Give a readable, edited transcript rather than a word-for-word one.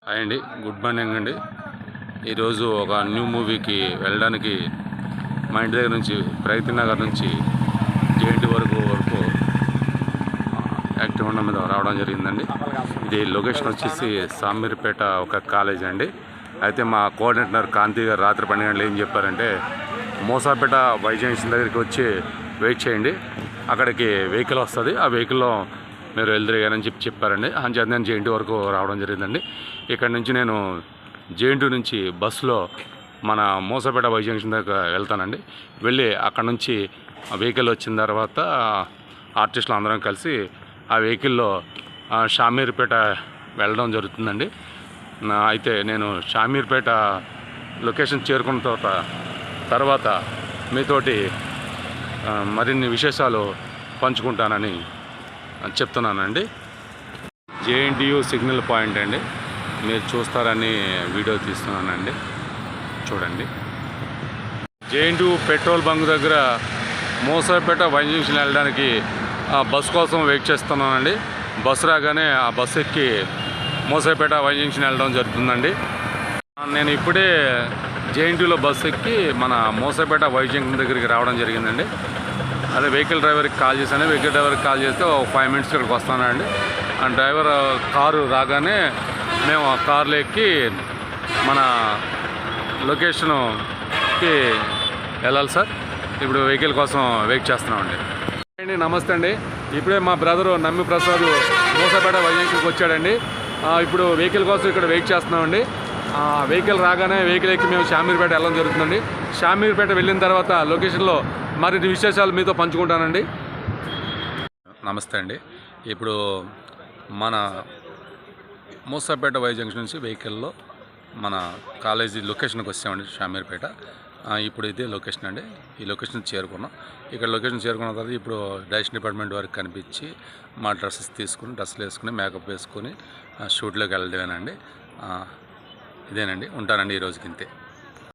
Hi అండి, good morning అండి. ఈరోజు ఒక న్యూ మూవీకి వెళ్ళడానికి మా ఇంటి దగ్గర నుంచి ప్రగతి నగర్ నుంచి జేఎన్టీ వరకు యాక్టివ్ ఉన్న మీద రావడం జరిగిందండి. ఇది లొకేషన్ వచ్చేసి సామీర్పేట ఒక కాలేజ్ అండి. అయితే మా కోఆర్డినేటర్ కాంతి గారు రాత్రి 12 గంటలు ఏం చెప్పారంటే, మోసాపేట వైజంక్షన్ దగ్గరికి వచ్చి వెయిట్ చేయండి, అక్కడికి వెహికల్ వస్తుంది, ఆ వెహికల్లో మీరు వెళ్తురుగానని చెప్పారండి. అంచేత నేను జేఎన్టీ వరకు రావడం జరిగిందండి. ఇక్కడ నుంచి నేను జేఎన్టీ నుంచి బస్సులో మన మోసాపేట వైజంక్షన్ దగ్గర వెళ్తానండి. వెళ్ళి అక్కడ నుంచి వెహికల్ వచ్చిన తర్వాత ఆర్టిస్టులు అందరం కలిసి ఆ వెహికల్లో షామీర్పేట వెళ్ళడం జరుగుతుందండి. అయితే నేను షామీర్పేట లొకేషన్ చేరుకున్న తర్వాత మీతోటి మరిన్ని విశేషాలు పంచుకుంటానని చెప్తున్నానండి. జేఎన్టీయు సిగ్నల్ పాయింట్ అండి, మీరు చూస్తారని వీడియో తీస్తున్నానండి, చూడండి. జేఎన్టీయు పెట్రోల్ బంక్ దగ్గర మోసాపేట వైజంక్షన్ వెళ్ళడానికి బస్ కోసం వెయిట్ చేస్తున్నానండి. బస్సు రాగానే ఆ బస్సు ఎక్కి మోసాపేట వైజంక్షన్ వెళ్ళడం జరుగుతుందండి. నేను ఇప్పుడే జేఎన్టీయూలో బస్సు ఎక్కి మన మోసాపేట వైజంక్షన్ దగ్గరికి రావడం జరిగిందండి. అదే వెహికల్ డ్రైవర్కి కాల్ చేశాను. వెహికల్ డ్రైవర్కి కాల్ చేస్తే ఒక 5 minutes ఇక్కడికి వస్తానండి. ఆ డ్రైవర్ కారు రాగానే మేము ఆ కార్లో ఎక్కి మన లొకేషన్కి వెళ్ళాలి సార్. ఇప్పుడు వెహికల్ కోసం వెయిట్ చేస్తున్నామండి. నమస్తే అండి. ఇప్పుడే మా బ్రదరు నమ్మి ప్రసాద్ మోసాపేట వైజంక్కి వచ్చాడండి. ఇప్పుడు వెహికల్ కోసం ఇక్కడ వెయిట్ చేస్తున్నామండి. వెహికల్ రాగానే వెహికల్ ఎక్కి మేము షామీర్పేట వెళ్ళడం జరుగుతుందండి. షామీర్పేట వెళ్ళిన తర్వాత లొకేషన్లో మరిన్ని విశేషాలు మీతో పంచుకుంటానండి. నమస్తే అండి. ఇప్పుడు మన మోసాపేట వైజంక్షన్ నుంచి వెహికల్లో మన కాలేజీ లొకేషన్కి వచ్చామండి, షామీర్పేట. ఇప్పుడు ఇదే లొకేషన్ అండి. ఈ లొకేషన్ చేరుకున్నాం. ఇక్కడ లొకేషన్ చేరుకున్న తర్వాత ఇప్పుడు డైరెక్షన్ డిపార్ట్మెంట్ వారికి కనిపించి మా డ్రెస్సులు వేసుకుని మేకప్ వేసుకొని షూట్లోకి వెళ్ళడమేనండి. ఇదేనండి. ఉంటానండి ఈ రోజుకి ఇంతే.